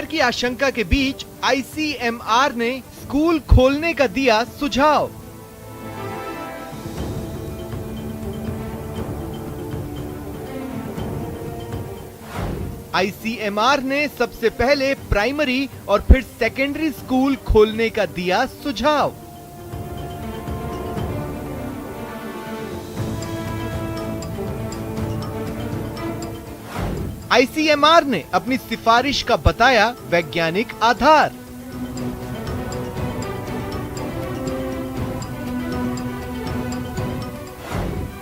लहर की आशंका के बीच आईसीएमआर ने स्कूल खोलने का दिया सुझाव। आईसीएमआर ने सबसे पहले प्राइमरी और फिर सेकेंडरी स्कूल खोलने का दिया सुझाव। आईसीएमआर ने अपनी सिफारिश का बताया वैज्ञानिक आधार।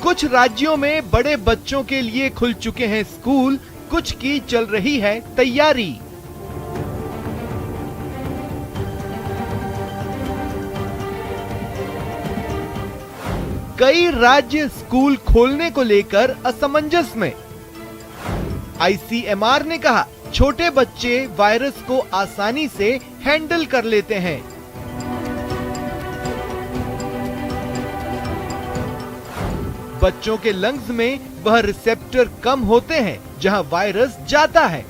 कुछ राज्यों में बड़े बच्चों के लिए खुल चुके हैं स्कूल, कुछ की चल रही है तैयारी। कई राज्य स्कूल खोलने को लेकर असमंजस में। आईसीएमआर ने कहा, छोटे बच्चे वायरस को आसानी से हैंडल कर लेते हैं। बच्चों के लंग्स में वह रिसेप्टर कम होते हैं जहां वायरस जाता है।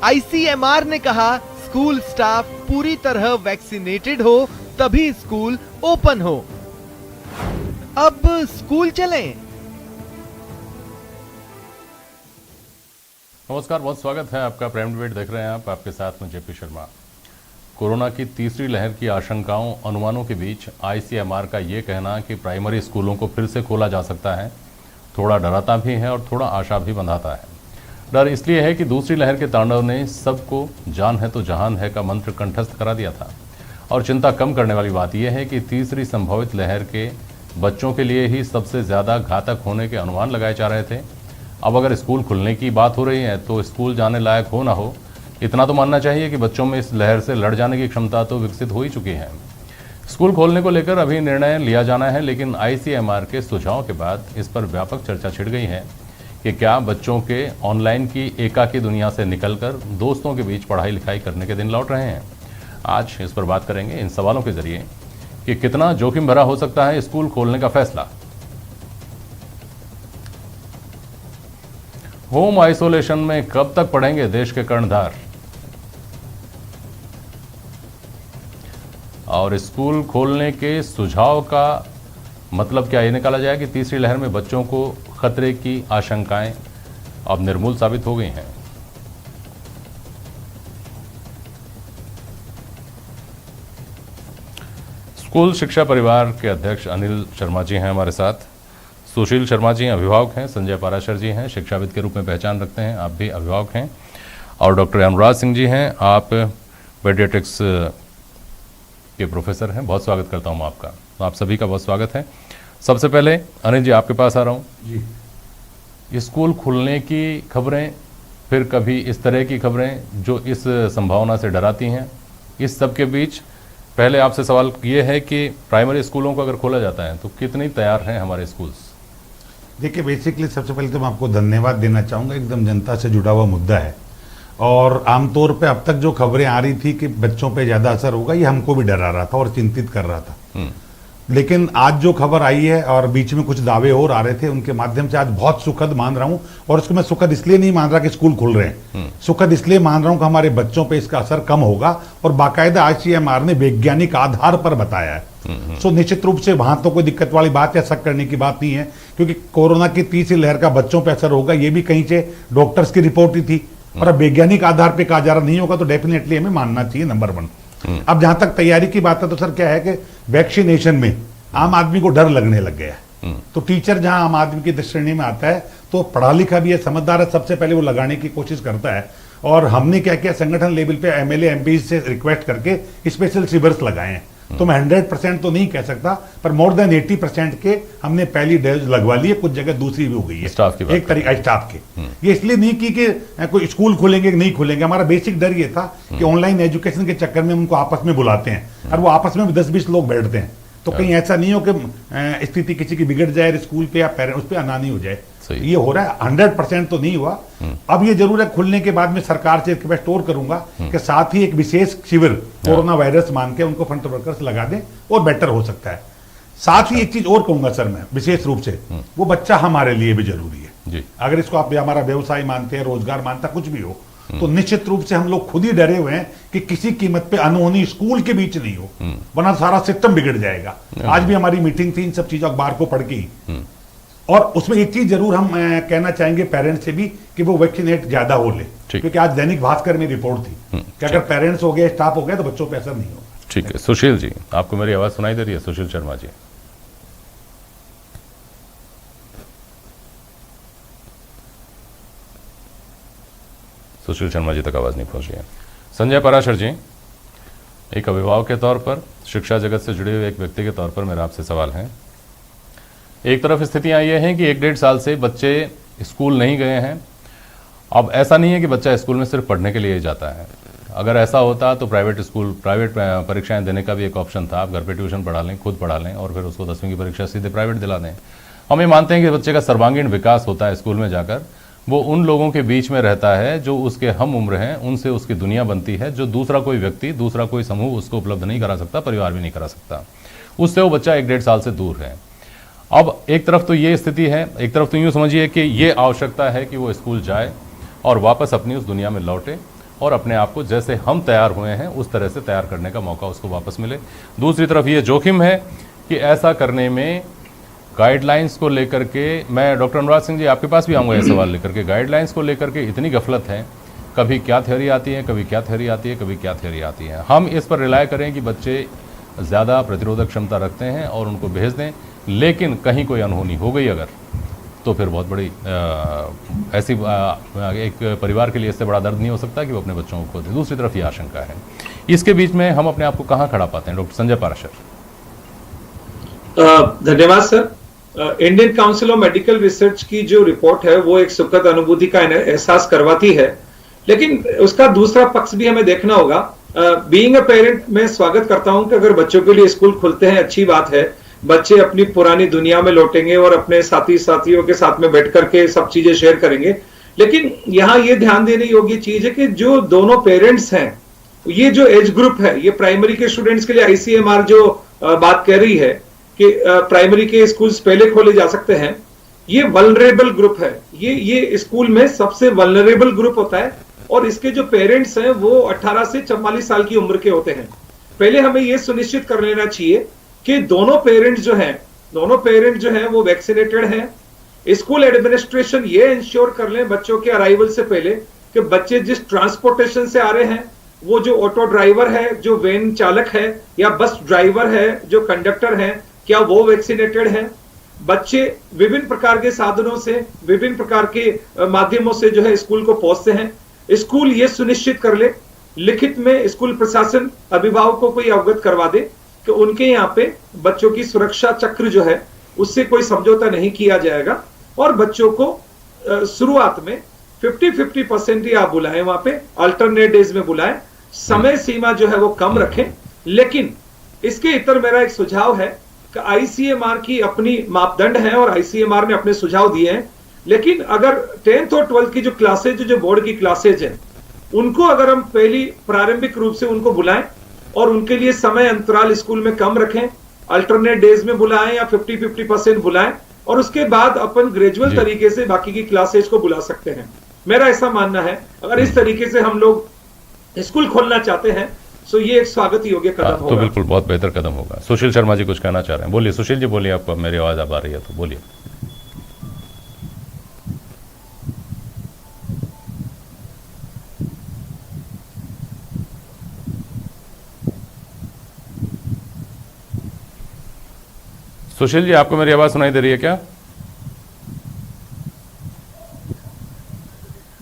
आईसीएमआर ने कहा, स्कूल स्टाफ पूरी तरह वैक्सीनेटेड हो तभी स्कूल ओपन हो। अब स्कूल चलें। नमस्कार, बहुत स्वागत है आपका। प्राइम डिबेट देख रहे हैं आप, आपके साथ में जेपी शर्मा। कोरोना की तीसरी लहर की आशंकाओं अनुमानों के बीच आईसीएमआर का ये कहना कि प्राइमरी स्कूलों को फिर से खोला जा सकता है थोड़ा डराता भी है और थोड़ा आशा भी बंधाता है। डर इसलिए है कि दूसरी लहर के तांडव ने सबको जान है तो जहान है का मंत्र कंठस्थ करा दिया था। और चिंता कम करने वाली बात यह है कि तीसरी संभावित लहर के बच्चों के लिए ही सबसे ज़्यादा घातक होने के अनुमान लगाए जा रहे थे। अब अगर स्कूल खुलने की बात हो रही है तो स्कूल जाने लायक हो ना हो, इतना तो मानना चाहिए कि बच्चों में इस लहर से लड़ जाने की क्षमता तो विकसित हो ही चुकी है। स्कूल खोलने को लेकर अभी निर्णय लिया जाना है, लेकिन आईसीएमआर के सुझाव के बाद इस पर व्यापक चर्चा छिड़ गई है कि क्या बच्चों के ऑनलाइन की एकाकी दुनिया से निकलकर दोस्तों के बीच पढ़ाई लिखाई करने के दिन लौट रहे हैं। आज इस पर बात करेंगे इन सवालों के जरिए कि कितना जोखिम भरा हो सकता है स्कूल खोलने का फैसला। होम आइसोलेशन में कब तक पढ़ेंगे देश के कर्णधार, और स्कूल खोलने के सुझाव का मतलब क्या ये निकाला जाए कि तीसरी लहर में बच्चों को खतरे की आशंकाएं अब निर्मूल साबित हो गई हैं। स्कूल शिक्षा परिवार के अध्यक्ष अनिल शर्मा जी हैं हमारे साथ। सुशील शर्मा जी अभिभावक हैं। संजय पाराशर जी हैं, शिक्षाविद के रूप में पहचान रखते हैं, आप भी अभिभावक हैं। और डॉक्टर अनुराग सिंह जी हैं, आप पेडियाट्रिक्स के प्रोफेसर हैं। बहुत स्वागत करता हूं आपका। तो आप सभी का बहुत स्वागत है। सबसे पहले अनिल जी आपके पास आ रहा हूं जी। स्कूल खुलने की खबरें, फिर कभी इस तरह की खबरें जो इस संभावना से डराती हैं, इस सब के बीच पहले आपसे सवाल ये है कि प्राइमरी स्कूलों को अगर खोला जाता है तो कितनी तैयार हैं हमारे स्कूल्स? देखिए, बेसिकली सबसे पहले तो मैं आपको धन्यवाद देना चाहूँगा। एकदम जनता से जुड़ा हुआ मुद्दा है और आमतौर पे अब तक जो खबरें आ रही थी कि बच्चों पे ज़्यादा असर होगा, ये हमको भी डरा रहा था और चिंतित कर रहा था। लेकिन आज जो खबर आई है और बीच में कुछ दावे और आ रहे थे, उनके माध्यम से आज बहुत सुखद मान रहा हूँ। और उसको मैं सुखद इसलिए नहीं मान रहा कि स्कूल खुल रहे हैं, सुखद इसलिए मान रहा हूँ कि हमारे बच्चों पे इसका असर कम होगा और बाकायदा आईसीएमआर ने वैज्ञानिक आधार पर बताया है। सो निश्चित रूप से वहां तो कोई दिक्कत वाली बात या शक करने की बात नहीं है, क्योंकि कोरोना की तीसरी लहर का बच्चों पर असर होगा, ये भी कहीं से डॉक्टर्स की रिपोर्ट ही थी। और अब वैज्ञानिक आधार पर कहा जा रहा नहीं होगा तो डेफिनेटली हमें मानना चाहिए, नंबर 1। अब जहां तक तैयारी की बात है तो सर क्या है कि वैक्सीनेशन में आम आदमी को डर लगने लग गया है। तो टीचर जहां आम आदमी की श्रेणी में आता है तो पढ़ा लिखा भी है, समझदार है, सबसे पहले वो लगाने की कोशिश करता है। और हमने क्या किया, संगठन लेवल पे एमएलए एमपी से रिक्वेस्ट करके स्पेशल शिविर्स लगाए हैं। तो मैं 100% तो नहीं कह सकता, पर मोर देन 80% के हमने पहली डोज लगवा ली है। कुछ जगह दूसरी भी हो गई है, स्टाफ की एक तरीका स्टाफ के। ये इसलिए नहीं की कि कोई स्कूल खुलेंगे कि नहीं खुलेंगे, हमारा बेसिक डर ये था कि ऑनलाइन एजुकेशन के चक्कर में उनको आपस में बुलाते हैं और वो आपस में 10-20 लोग बैठते हैं, तो कहीं ऐसा नहीं हो कि स्थिति किसी की बिगड़ जाए स्कूल पे या पेरेंट्स पे अनानी हो जाए। ये हो रहा है, 100% तो नहीं हुआ। अब ये जरूर है, खुलने के बाद में सरकार से रिक्वेस्ट और करूंगा कि साथ ही एक विशेष शिविर कोरोना वायरस मान के उनको फ्रंट वर्कर्स लगा दें और बेटर हो सकता है। साथ ही एक चीज और कहूंगा सर मैं विशेष रूप से, वो बच्चा हमारे लिए भी जरूरी है जी। अगर इसको आप हमारा व्यवसाय मानते हैं, रोजगार मानता, कुछ भी हो, तो निश्चित रूप से हम लोग खुद ही डरे हुए हैं कि किसी कीमत पे अनहोनी स्कूल के बीच नहीं हो, वरना सारा सिस्टम बिगड़ जाएगा। आज भी हमारी मीटिंग थी इन सब चीजों अखबार को पढ़ के, और उसमें एक चीज जरूर हम कहना चाहेंगे पेरेंट्स से भी कि वो वैक्सीनेट ज्यादा हो ले, क्योंकि आज दैनिक भास्कर में रिपोर्ट थी कि अगर पेरेंट्स हो गए, स्टाफ हो गया, तो बच्चों पे असर नहीं होगा। ठीक है सुशील जी, आपको मेरी आवाज सुनाई दे रही है? सुशील शर्मा जी, सुशील शर्मा जी तक आवाज नहीं पहुंच रही है। संजय पराशर जी, एक अभिभावक के तौर पर, शिक्षा जगत से जुड़े हुए एक व्यक्ति के तौर पर मेरा आपसे सवाल है। एक तरफ स्थितियां ये हैं कि 1-1.5 साल से बच्चे स्कूल नहीं गए हैं। अब ऐसा नहीं है कि बच्चा स्कूल में सिर्फ पढ़ने के लिए ही जाता है। अगर ऐसा होता तो प्राइवेट परीक्षाएं देने का भी एक ऑप्शन था। आप घर पे ट्यूशन पढ़ा लें, खुद पढ़ा लें, और फिर उसको 10वीं की परीक्षा सीधे प्राइवेट दिला दें। हम ये मानते हैं कि बच्चे का सर्वांगीण विकास होता है स्कूल में जाकर। वो उन लोगों के बीच में रहता है जो उसके हम उम्र हैं, उनसे उसकी दुनिया बनती है, जो दूसरा कोई व्यक्ति, दूसरा कोई समूह उसको उपलब्ध नहीं करा सकता, परिवार भी नहीं करा सकता। उससे वो बच्चा 1-1.5 साल से दूर है। अब एक तरफ तो ये स्थिति है, एक तरफ तो यूँ समझिए कि ये आवश्यकता है कि वो स्कूल जाए और वापस अपनी उस दुनिया में लौटे और अपने आप को जैसे हम तैयार हुए हैं उस तरह से तैयार करने का मौका उसको वापस मिले। दूसरी तरफ ये जोखिम है कि ऐसा करने में गाइडलाइंस को लेकर के, मैं डॉक्टर अनुराग सिंह जी आपके पास भी आऊँगा ये सवाल लेकर के, गाइडलाइंस को लेकर के इतनी गफलत है। कभी क्या थ्योरी आती है, कभी क्या थ्योरी आती है, कभी क्या थ्योरी आती है। हम इस पर रिलाय करें कि बच्चे ज़्यादा प्रतिरोधक क्षमता रखते हैं और उनको भेज दें, लेकिन कहीं कोई अनहोनी हो गई अगर, तो फिर बहुत बड़ी ऐसी एक परिवार के लिए इससे बड़ा दर्द नहीं हो सकता कि वो अपने बच्चों को खो दे। दूसरी तरफ ये आशंका है। इसके बीच में हम अपने आप को कहाँ खड़ा पाते हैं? डॉक्टर संजय पाराशर। धन्यवाद sir. Indian council of medical research की जो रिपोर्ट है वो एक सुखद अनुभूति का एहसास करवाती है, लेकिन उसका दूसरा पक्ष भी हमें देखना होगा। बीइंग अ पेरेंट, मैं स्वागत करता हूं कि अगर बच्चों के लिए स्कूल खुलते हैं, अच्छी बात है। बच्चे अपनी पुरानी दुनिया में लौटेंगे और अपने साथियों के साथ में बैठ करके सब चीजें शेयर करेंगे। लेकिन यहाँ ये ध्यान देने योग्य चीज है कि जो दोनों पेरेंट्स हैं, ये जो एज ग्रुप है, ये प्राइमरी के स्टूडेंट्स के लिए आईसीएमआर जो बात कह रही है कि प्राइमरी के स्कूल्स पहले खोले जा सकते हैं, ये वल्नरेबल ग्रुप है। ये स्कूल में सबसे वल्नरेबल ग्रुप होता है और इसके जो पेरेंट्स हैं वो 18 से 44 साल की उम्र के होते हैं। पहले हमें ये सुनिश्चित कर लेना चाहिए कि दोनों पेरेंट्स जो हैं वो वैक्सीनेटेड हैं। स्कूल एडमिनिस्ट्रेशन ये इंश्योर कर लें बच्चों के अराइवल से पहले कि बच्चे जिस ट्रांसपोर्टेशन से आ रहे हैं, वो जो ऑटो ड्राइवर है, जो वैन चालक है या बस ड्राइवर है, जो कंडक्टर है, क्या वो वैक्सीनेटेड हैं। बच्चे विभिन्न प्रकार के साधनों से, विभिन्न प्रकार के माध्यमों से जो है स्कूल को पहुंचते हैं। स्कूल ये सुनिश्चित कर ले, लिखित में स्कूल प्रशासन अभिभावकों को ये अवगत करवा दे कि उनके यहाँ पे बच्चों की सुरक्षा चक्र जो है उससे कोई समझौता नहीं किया जाएगा और बच्चों को शुरुआत में 50-50% ही आप बुलाएं, वहां पे अल्टरनेट डेज में बुलाएं, समय सीमा जो है वो कम रखें। लेकिन इसके इतर मेरा एक सुझाव है कि आईसीएमआर की अपनी मापदंड है और आईसीएमआर ने अपने सुझाव दिए हैं, लेकिन अगर 10th और 12th की जो क्लासेज, जो बोर्ड की क्लासेज है, उनको अगर हम पहली प्रारंभिक रूप से उनको बुलाएं और उनके लिए समय अंतराल स्कूल में कम रखें, अल्टरनेट डेज में बुलाएं या 50-50% बुलाएं, और उसके बाद अपन ग्रेजुअल तरीके से बाकी की क्लासेज को बुला सकते हैं। मेरा ऐसा मानना है अगर इस तरीके से हम लोग स्कूल खोलना चाहते हैं तो ये एक स्वागत योग्य कदम होगा। तो बिल्कुल बहुत बेहतर कदम होगा। सुशील शर्मा जी कुछ कहना चाह रहे हैं, बोलिए। सुशील जी बोलिए, आपको मेरी आवाज आ रही है तो बोलिए। सुशील जी, आपको मेरी आवाज सुनाई दे रही है क्या?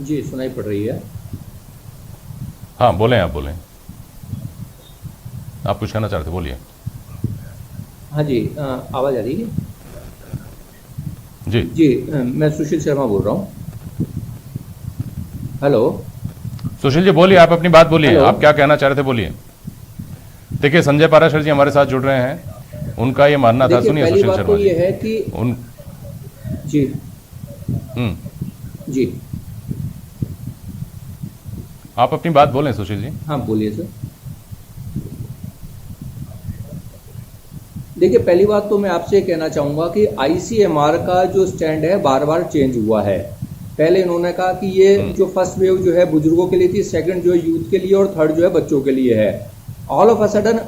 जी सुनाई पड़ रही है। हाँ बोलें, आप बोलें, आप कुछ कहना चाह रहे थे, बोलिए। हाँ जी, आवाज आ रही है? जी जी, मैं सुशील शर्मा बोल रहा हूँ। हेलो सुशील जी बोलिए, आप अपनी बात बोलिए, आप क्या कहना चाह रहे थे, बोलिए। देखिए संजय पाराशर जी हमारे साथ जुड़ रहे हैं, उनका ये मानना था। सुनिए सुशील शर्मा तो जी, ये है कि जी जी आप अपनी बात बोलें सुशील जी। हाँ बोलिए सर। देखिए, पहली बात तो मैं आपसे कहना चाहूंगा कि आईसीएमआर का जो स्टैंड है बार बार चेंज हुआ है। पहले इन्होंने कहा कि ये जो फर्स्ट वेव जो है बुजुर्गों के लिए थी, सेकंड जो है यूथ के लिए और थर्ड जो है बच्चों के लिए है। ऑल ऑफ अ सडन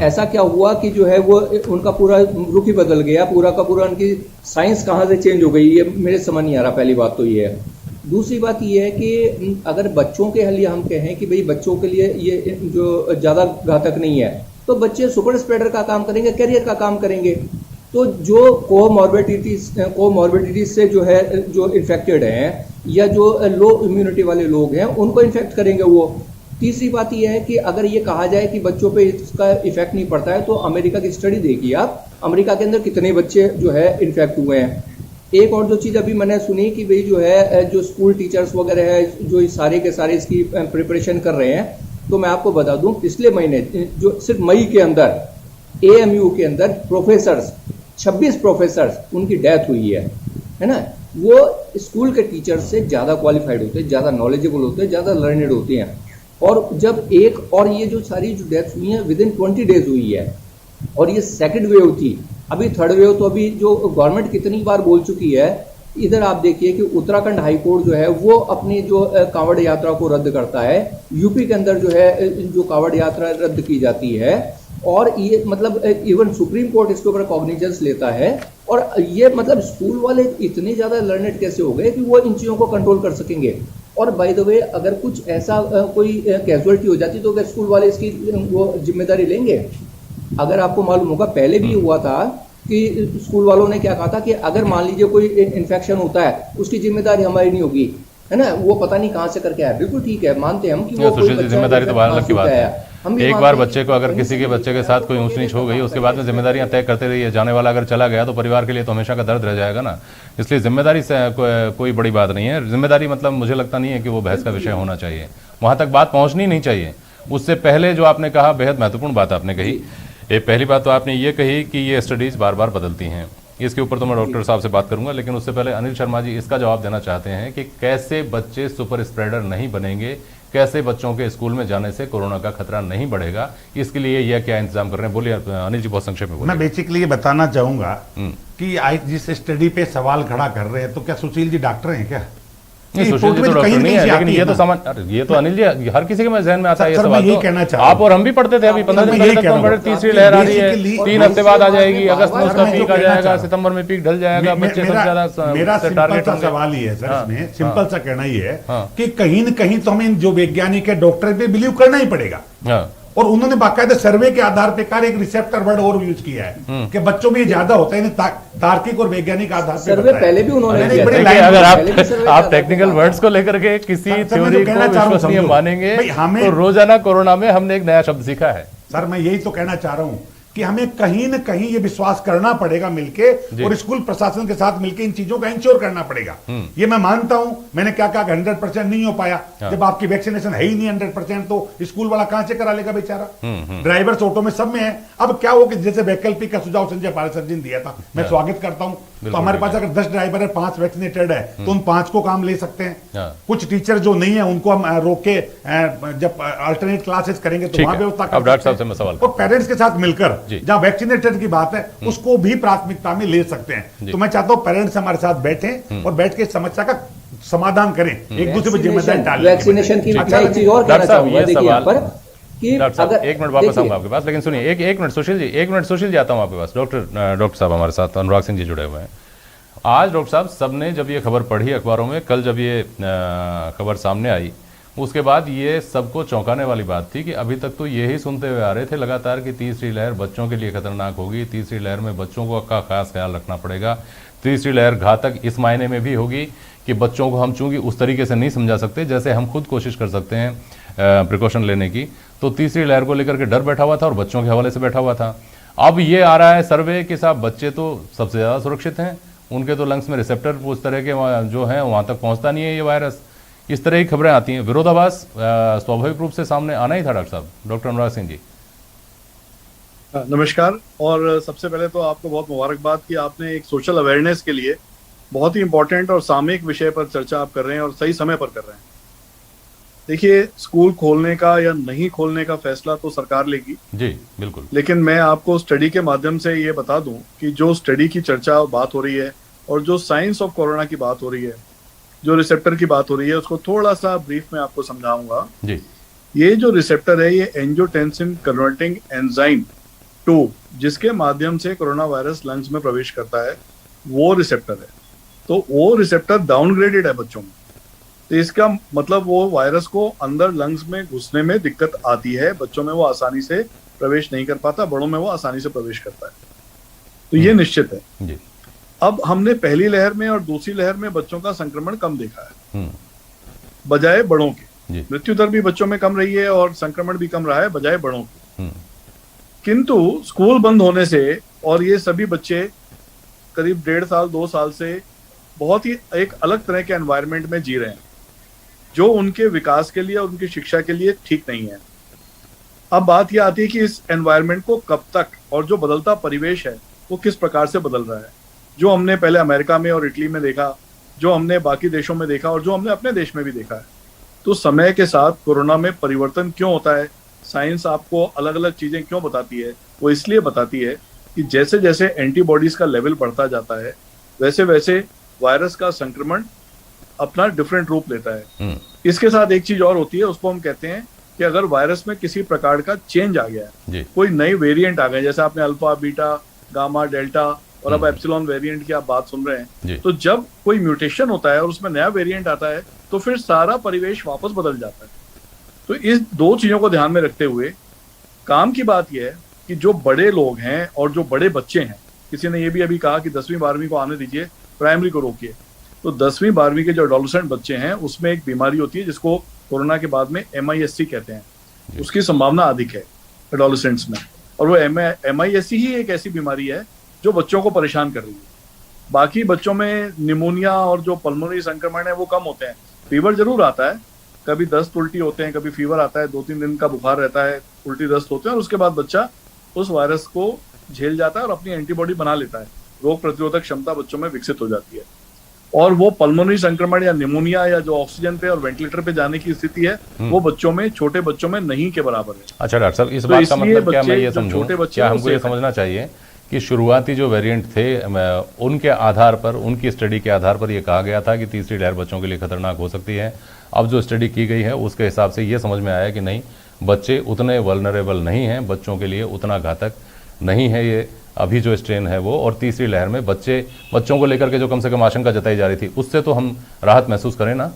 ऐसा क्या हुआ कि जो है वो उनका पूरा रुख ही बदल गया, पूरा का पूरा उनकी साइंस कहाँ से चेंज हो गई, ये मेरे समझ नहीं आ रहा। पहली बात तो ये है। दूसरी बात ये है कि अगर बच्चों के लिए हम कहें कि भाई बच्चों के लिए ये जो ज़्यादा घातक नहीं है, तो बच्चे सुपर स्प्रेडर का काम करेंगे, कैरियर का काम करेंगे। तो जो कोमॉर्बिडिटीज से जो है जो इन्फेक्टेड हैं या जो लो इम्यूनिटी वाले लोग हैं उनको इन्फेक्ट करेंगे वो। तीसरी बात यह है कि अगर ये कहा जाए कि बच्चों पे इसका इफेक्ट नहीं पड़ता है, तो अमेरिका की स्टडी देखिए आप, अमेरिका के अंदर कितने बच्चे जो है इन्फेक्ट हुए हैं। एक और जो चीज़ अभी मैंने सुनी कि भाई जो है जो स्कूल टीचर्स वगैरह है जो सारे के सारे इसकी प्रिपरेशन कर रहे हैं, तो मैं आपको बता दूं पिछले महीने जो सिर्फ मई के अंदर AMU के अंदर प्रोफेसर्स 26 प्रोफेसर्स उनकी डेथ हुई है ना। वो स्कूल के टीचर से ज़्यादा क्वालिफाइड होते हैं, ज़्यादा नॉलेजेबल होते हैं, ज़्यादा लर्नेड होते हैं। और जब और ये जो सारी जो डेथ्स हुई हैं विदिन 20 डेज हुई है, और ये सेकंड वेव थी। अभी थर्ड वेव तो अभी जो गवर्नमेंट कितनी बार बोल चुकी है। इधर आप देखिए कि उत्तराखंड हाईकोर्ट जो है वो अपनी जो कांवड़ यात्रा को रद्द करता है, यूपी के अंदर जो है जो कांवड़ यात्रा रद्द की जाती है, और ये मतलब इवन सुप्रीम कोर्ट इसके ऊपर कॉग्निजेंस लेता है। और ये मतलब स्कूल वाले इतने ज़्यादा लर्नेड कैसे हो गए कि वो इन चीज़ों को कंट्रोल कर सकेंगे। और बाय द वे अगर कुछ ऐसा कोई कैजुअलिटी हो जाती तो क्या स्कूल वाले इसकी वो जिम्मेदारी लेंगे? अगर आपको मालूम होगा पहले भी हुआ था कि स्कूल वालों ने क्या कहा था कि अगर मान लीजिए कोई इन्फेक्शन होता है उसकी जिम्मेदारी हमारी नहीं होगी, है ना। वो पता नहीं कहाँ से करके आया। बिल्कुल ठीक है, मानते हैं हम कि वो सुशील जी, जिम्मेदारी तो बाहर अलग की बात है। एक बार बच्चे को अगर किसी के बच्चे के साथ कोई ऊंच नीच हो गई, उसके बाद में जिम्मेदारियां तय करते रहिए। जाने वाला अगर चला गया तो परिवार के लिए तो हमेशा का दर्द रह जाएगा ना। इसलिए जिम्मेदारी से कोई बड़ी बात नहीं है। जिम्मेदारी मतलब मुझे लगता नहीं है कि वो बहस का विषय होना चाहिए, वहां तक बात पहुंचनी नहीं चाहिए। उससे पहले जो आपने कहा बेहद महत्वपूर्ण बात आपने कही। पहली बात तो आपने ये कही कि ये स्टडीज बार बार बदलती हैं, इसके ऊपर तो मैं डॉक्टर साहब से बात करूंगा, लेकिन उससे पहले अनिल शर्मा जी इसका जवाब देना चाहते हैं कि कैसे बच्चे सुपर स्प्रेडर नहीं बनेंगे, कैसे बच्चों के स्कूल में जाने से कोरोना का खतरा नहीं बढ़ेगा, इसके लिए यह क्या इंतजाम कर रहे हैं? बोलिए अनिल जी, बहुत संक्षेप में बोलिए। मैं बेसिकली ये बताना चाहूंगा कि आज जिस स्टडी पे सवाल खड़ा कर रहे हैं, तो क्या सुशील जी डॉक्टर हैं क्या? नहीं, सुशील जी तो डॉक्टर नहीं है, लेकिन ये तो समझ, ये तो अनिल जी हर किसी के जहन में आता है ये सवाल। तो आप और हम भी पढ़ते थे। अभी 15 दिन पहले तक हम पढ़े तीसरी लहर आ रही है, 3 हफ्ते बाद आ जाएगी, अगस्त में उसका पीक आ जाएगा, सितंबर में पीक ढल जाएगा, बच्चे सबसे ज्यादा मेरा सिंपल सा सवाल ही है सर, इसमें सिंपल सा कहना ही है कि कहीं न कहीं तो हमें जो वैज्ञानिक है डॉक्टर पे बिलीव करना ही पड़ेगा। और उन्होंने बाकायदा सर्वे के आधार पर कार एक रिसेप्टर वर्ड और यूज किया है कि बच्चों में ज्यादा होता है, तार्किक और वैज्ञानिक आधार पर सर्वे पहले भी उन्होंने किया। अगर आप टेक्निकल वर्ड्स को लेकर के किसी थ्योरी को विश्वसनीय मानेंगे तो रोजाना कोरोना में हमने एक नया शब्द सीखा है। सर मैं यही तो कहना चाह रहा हूं कि हमें कहीं न कहीं ये विश्वास करना पड़ेगा मिलके, और स्कूल प्रशासन के साथ मिलके इन चीजों का इंश्योर करना पड़ेगा। ये मैं मानता हूं, मैंने क्या कहा 100% नहीं हो पाया। जब आपकी वैक्सीनेशन है ही नहीं 100%, तो स्कूल वाला कहां से करा लेगा बेचारा? ड्राइवर्स ऑटो में सब में है। अब क्या हो कि जैसे वैकल्पिक का सुझाव संजय पाराशर जी ने दिया था, मैं स्वागत करता हूं। तो हमारे पास अगर 10 ड्राइवर है, 5 वैक्सीनेटेड है, तो उन 5 को काम ले सकते हैं। कुछ टीचर जो नहीं है उनको हम रोक के जब अल्टरनेट क्लासेस करेंगे तो वहां व्यवस्था कर सकते हैं। और पेरेंट्स के साथ मिलकर जहां वैक्सीनेटेड की बात है उसको भी प्राथमिकता में ले सकते हैं। तो मैं चाहता हूं पेरेंट्स हमारे साथ बैठें और बैठ के समस्या का समाधान करें, एक दूसरे पर जिम्मेदारी डालें। वैक्सीनेशन की एक चीज और कहना चाहूंगा, देखिए यहाँ पर कि अगर 1 मिनट वापस आऊंगा आपके पास, लेकिन सुनिए एक मिनट सुशील जी, 1 मिनट सुशील जी आता हूं आपके पास। डॉक्टर साहब हमारे साथ अनुराग सिंह जी जुड़े हुए हैं। आज डॉक्टर साहब सबने जब ये खबर पढ़ी अखबारों में, कल जब ये खबर सामने आई, उसके बाद ये सबको चौंकाने वाली बात थी कि अभी तक तो यही सुनते हुए आ रहे थे लगातार कि तीसरी लहर बच्चों के लिए खतरनाक होगी, तीसरी लहर में बच्चों को का खास ख्याल रखना पड़ेगा, तीसरी लहर घातक इस मायने में भी होगी कि बच्चों को हम चूंकि उस तरीके से नहीं समझा सकते जैसे हम खुद कोशिश कर सकते हैं प्रिकॉशन लेने की, तो तीसरी लहर को लेकर के डर बैठा हुआ था और बच्चों के हवाले से बैठा हुआ था। अब ये आ रहा है सर्वे के साथ बच्चे तो सबसे ज़्यादा सुरक्षित हैं, उनके तो लंग्स में रिसेप्टर उस तरह के जो हैं वहाँ तक पहुँचता नहीं है ये वायरस। इस तरह की खबरें आती हैं, विरोधाभास स्वाभाविक रूप से सामने आना ही था। डॉक्टर साहब, डॉक्टर अनुराग सिंह जी नमस्कार। और सबसे पहले तो आपको बहुत मुबारकबाद कि आपने एक सोशल अवेयरनेस के लिए बहुत ही इंपॉर्टेंट और सामयिक विषय पर चर्चा आप कर रहे हैं और सही समय पर कर रहे हैं। देखिए, स्कूल खोलने का या नहीं खोलने का फैसला तो सरकार लेगी जी, बिल्कुल, लेकिन मैं आपको स्टडी के माध्यम से ये बता दूं कि जो स्टडी की चर्चा बात हो रही है और जो साइंस ऑफ कोरोना की बात हो रही है, जो रिसेप्टर की बात हो रही है उसको थोड़ा सा ब्रीफ में आपको समझाऊंगा। जी। ये जो रिसेप्टर है ये एंजियोटेंसिन कन्वर्टिंग एंजाइम 2 जिसके माध्यम से कोरोना वायरस लंग्स में प्रवेश करता है वो रिसेप्टर है। तो वो रिसेप्टर डाउनग्रेडेड है बच्चों में, तो इसका मतलब वो वायरस को अंदर लंग्स में घुसने में दिक्कत आती है, बच्चों में वो आसानी से प्रवेश नहीं कर पाता, बड़ों में वो आसानी से प्रवेश करता है। तो ये निश्चित है। जी। अब हमने पहली लहर में और दूसरी लहर में बच्चों का संक्रमण कम देखा है बजाय बड़ों के। मृत्यु दर भी बच्चों में कम रही है और संक्रमण भी कम रहा है बजाय बड़ों के। किंतु स्कूल बंद होने से और ये सभी बच्चे करीब 1.5 साल 2 साल से बहुत ही एक अलग तरह के एनवायरनमेंट में जी रहे हैं जो उनके विकास के लिए और उनकी शिक्षा के लिए ठीक नहीं है। अब बात यह आती है कि इस एनवायरनमेंट को कब तक और जो बदलता परिवेश है वो किस प्रकार से बदल रहा है, जो हमने पहले अमेरिका में और इटली में देखा, जो हमने बाकी देशों में देखा और जो हमने अपने देश में भी देखा है। तो समय के साथ कोरोना में परिवर्तन क्यों होता है, साइंस आपको अलग अलग चीजें क्यों बताती है, वो इसलिए बताती है कि जैसे जैसे एंटीबॉडीज का लेवल बढ़ता जाता है वैसे वैसे वायरस का संक्रमण अपना डिफरेंट रूप लेता है। इसके साथ एक चीज और होती है, उसको हम कहते हैं कि अगर वायरस में किसी प्रकार का चेंज आ गया है, कोई नई वेरिएंट आ गए, जैसे आपने अल्फा, बीटा, गामा, डेल्टा और अब एप्सिलॉन वेरिएंट की आप बात सुन रहे हैं, तो जब कोई म्यूटेशन होता है और उसमें नया वेरिएंट आता है तो फिर सारा परिवेश वापस बदल जाता है। तो इस 2 चीजों को ध्यान में रखते हुए काम की बात यह है कि जो बड़े लोग हैं और जो बड़े बच्चे हैं, किसी ने ये भी अभी कहा कि 10वीं 12वीं को आने दीजिए, प्राइमरी को रोकिए। तो 10वीं 12वीं के जो एडोलेसेंट बच्चे हैं उसमें एक बीमारी होती है जिसको कोरोना के बाद में MIS-C कहते हैं, उसकी संभावना अधिक है एडोलेसेंट्स में, और वो MIS-C ही एक ऐसी बीमारी है जो बच्चों को परेशान कर रही है। बाकी बच्चों में निमोनिया और जो पल्मोनरी संक्रमण है वो कम होते हैं, फीवर जरूर आता है, कभी दस्त उल्टी होते हैं, कभी फीवर आता है, 2-3 दिन का बुखार रहता है, उल्टी दस्त होते हैं और उसके बाद बच्चा उस वायरस को झेल जाता है और अपनी एंटीबॉडी बना लेता है, रोग प्रतिरोधक क्षमता बच्चों में विकसित हो जाती है। और वो पल्मोनरी संक्रमण या निमोनिया या जो ऑक्सीजन पे और वेंटिलेटर पे जाने की स्थिति है वो बच्चों में, छोटे बच्चों में नहीं के बराबर है। अच्छा डॉक्टर साहब, इस बात का मतलब क्या मैं ये समझूं, क्या हमको ये समझना चाहिए कि शुरुआती जो वेरिएंट थे उनके आधार पर, उनकी स्टडी के आधार पर ये कहा गया था कि तीसरी लहर बच्चों के लिए खतरनाक हो सकती है। अब जो स्टडी की गई है उसके हिसाब से ये समझ में आया कि नहीं, बच्चे उतने वल्नरेबल नहीं हैं, बच्चों के लिए उतना घातक नहीं है ये अभी जो स्ट्रेन है वो। और तीसरी लहर में बच्चों को लेकर के जो कम से कम आशंका जताई जा रही थी उससे तो हम राहत महसूस करें ना?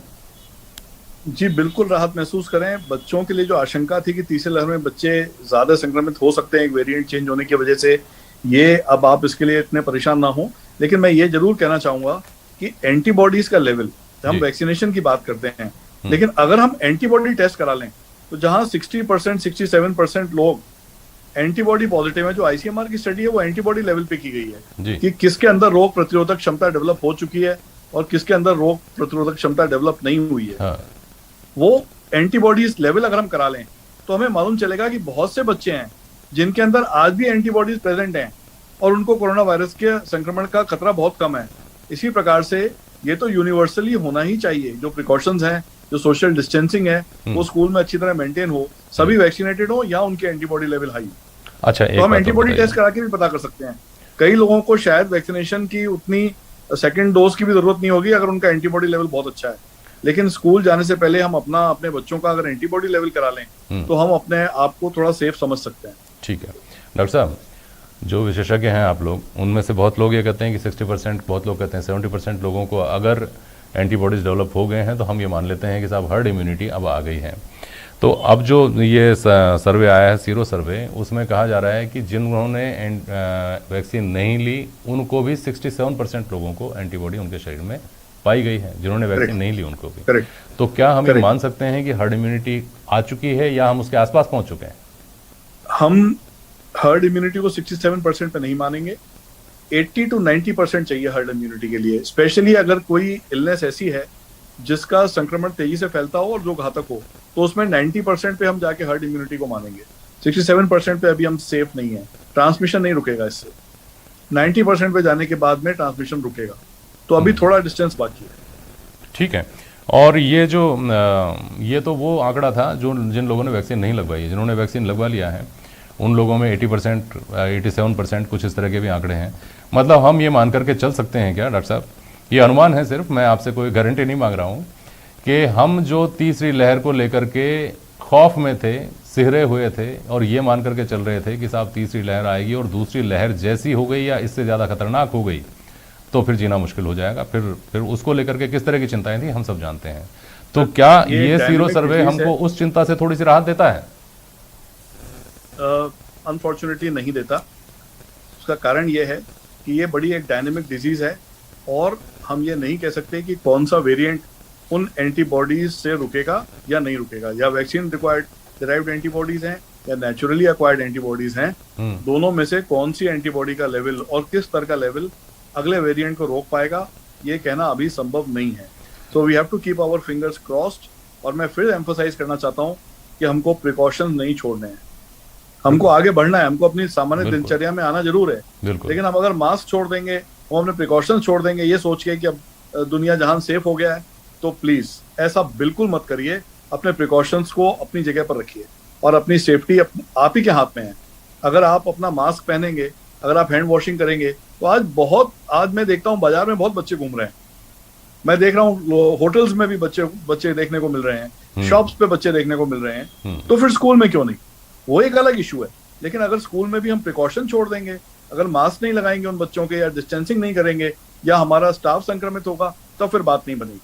जी बिल्कुल राहत महसूस करें। बच्चों के लिए जो आशंका थी कि तीसरी लहर में बच्चे ज्यादा संक्रमित हो सकते हैं एक वेरिएंट चेंज होने की वजह से, ये अब आप इसके लिए इतने परेशान ना हो। लेकिन मैं ये जरूर कहना चाहूंगा कि एंटीबॉडीज का लेवल, हम वैक्सीनेशन की बात करते हैं, लेकिन अगर हम एंटीबॉडी टेस्ट करा लें तो जहां 60% 67% लोग एंटीबॉडी पॉजिटिव है, जो ICMR की स्टडी है वो एंटीबॉडी लेवल पे की गई है कि किसके अंदर रोग प्रतिरोधक क्षमता डेवलप हो चुकी है और किसके अंदर रोग प्रतिरोधक क्षमता डेवलप नहीं हुई है। हाँ। वो एंटीबॉडीज लेवल अगर हम करा लें तो हमें मालूम चलेगा कि बहुत से बच्चे हैं जिनके अंदर आज भी एंटीबॉडीज प्रेजेंट हैं और उनको कोरोना वायरस के संक्रमण का खतरा बहुत कम है। इसी प्रकार से ये तो यूनिवर्सली होना ही चाहिए, जो प्रिकॉशंस हैं, जो सोशल डिस्टेंसिंग है वो स्कूल में अच्छी तरह मेंटेन हो, सभी वैक्सीनेटेड हो या उनके एंटीबॉडी लेवल हाई। अच्छा, तो हम एंटीबॉडी टेस्ट करा के भी पता कर सकते हैं। कई लोगों को शायद वैक्सीनेशन की उतनी सेकंड डोज की भी जरूरत नहीं होगी अगर उनका एंटीबॉडी लेवल बहुत अच्छा है, लेकिन स्कूल जाने से पहले हम अपने बच्चों का अगर एंटीबॉडी लेवल करा लें तो हम अपने आप को थोड़ा सेफ समझ सकते हैं। ठीक है डॉक्टर साहब, जो विशेषज्ञ हैं आप लोग, उनमें से बहुत लोग ये कहते हैं कि 60%, बहुत लोग कहते हैं 70% लोगों को अगर एंटीबॉडीज डेवलप हो गए हैं तो हम ये मान लेते हैं कि साहब हर्ड इम्यूनिटी अब आ गई है। तो अब जो ये सर्वे आया है, सीरो सर्वे, उसमें कहा जा रहा है कि जिन्होंने वैक्सीन नहीं ली उनको भी 67% लोगों को एंटीबॉडी उनके शरीर में पाई गई है, जिन्होंने वैक्सीन नहीं ली उनको भी। तो क्या हम ये मान सकते हैं कि हर्ड इम्यूनिटी आ चुकी है या हम उसके आसपास पहुंच चुके हैं? हम हर्ड इम्यूनिटी को 67% पे नहीं मानेंगे, 80 to 90% चाहिए हर्ड इम्यूनिटी के लिए। स्पेशली अगर कोई इलनेस ऐसी है जिसका संक्रमण तेजी से फैलता हो और जो घातक हो, तो उसमें 90% पे हम जाके हर्ड इम्यूनिटी को मानेंगे। 67% पे अभी हम सेफ नहीं है, ट्रांसमिशन नहीं रुकेगा इससे। 90% पे जाने के बाद में ट्रांसमिशन रुकेगा, तो अभी थोड़ा डिस्टेंस बाकी है। ठीक है। और ये तो वो आंकड़ा था जो जिन लोगों ने वैक्सीन नहीं लगवाई है। जिन्होंने वैक्सीन लगवा लिया है उन लोगों में 80%, 87% कुछ इस तरह के भी आंकड़े हैं। मतलब हम ये मान करके चल सकते हैं क्या डॉक्टर साहब ये अनुमान है सिर्फ, मैं आपसे कोई गारंटी नहीं मांग रहा हूं कि हम जो तीसरी लहर को लेकर के खौफ में थे, सिहरे हुए थे और ये मान करके चल रहे थे कि साहब तीसरी लहर आएगी और दूसरी लहर जैसी हो गई या इससे ज़्यादा खतरनाक हो गई तो फिर जीना मुश्किल हो जाएगा, फिर उसको लेकर के किस तरह की चिंताएं थी हम सब जानते हैं। तो क्या ये सीरो सर्वे हमको उस चिंता से थोड़ी सी राहत देता है? अनफॉर्चुनेटली नहीं देता। उसका कारण ये है कि ये बड़ी एक डायनेमिक डिजीज है और हम ये नहीं कह सकते कि कौन सा वेरिएंट उन एंटीबॉडीज से रुकेगा या नहीं रुकेगा, या वैक्सीन रिक्वायर्ड डिराइव्ड एंटीबॉडीज हैं या नेचुरली एक्वायर्ड एंटीबॉडीज हैं, दोनों में से कौन सी एंटीबॉडी का लेवल और किस तरह का लेवल अगले वेरिएंट को रोक पाएगा, ये कहना अभी संभव नहीं है। So we have to keep our fingers crossed. और मैं फिर एम्फोसाइज करना चाहता हूँ कि हमको प्रिकॉशंस नहीं छोड़ने हैं, हमको आगे बढ़ना है, हमको अपनी सामान्य दिनचर्या में आना जरूर है, लेकिन हम अगर मास्क छोड़ देंगे, हम अपने प्रिकॉशंस छोड़ देंगे ये सोच के कि अब दुनिया जहान सेफ हो गया है, तो प्लीज ऐसा बिल्कुल मत करिए। अपने प्रिकॉशंस को अपनी जगह पर रखिए और अपनी सेफ्टी आप ही के हाथ में है। अगर आप अपना मास्क पहनेंगे, अगर आप हैंड वॉशिंग करेंगे, तो आज मैं देखता हूँ बाजार में बहुत बच्चे घूम रहे हैं, मैं देख रहा हूँ होटल्स में भी बच्चे देखने को मिल रहे हैं, शॉप्स पे बच्चे देखने को मिल रहे हैं, तो फिर स्कूल में क्यों नहीं? वो एक अलग इशू है। लेकिन अगर स्कूल में भी हम प्रिकॉशन छोड़ देंगे, अगर मास्क नहीं लगाएंगे उन बच्चों के या डिस्टेंसिंग नहीं करेंगे या हमारा स्टाफ संक्रमित होगा, तो फिर बात नहीं बनेगी।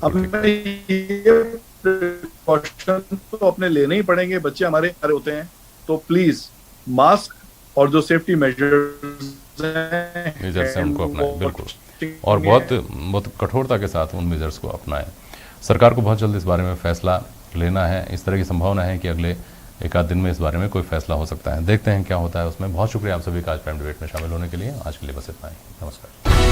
हमें ये प्रिकॉशन तो अपने लेने ही पड़ेंगे, बच्चे हमारे होते हैं, तो प्लीज मास्क और जो सेफ्टी मेजर्स हैं उनको अपनाएं, बिल्कुल, और बहुत कठोरता के साथ उन मेजर्स को अपनाएं। सरकार को बहुत जल्द इस बारे में फैसला लेना है। इस तरह की संभावना है कि अगले एक आध दिन में इस बारे में कोई फैसला हो सकता है। देखते हैं क्या होता है उसमें। बहुत शुक्रिया आप सभी का आज प्राइम डिबेट में शामिल होने के लिए। आज के लिए बस इतना ही। नमस्कार।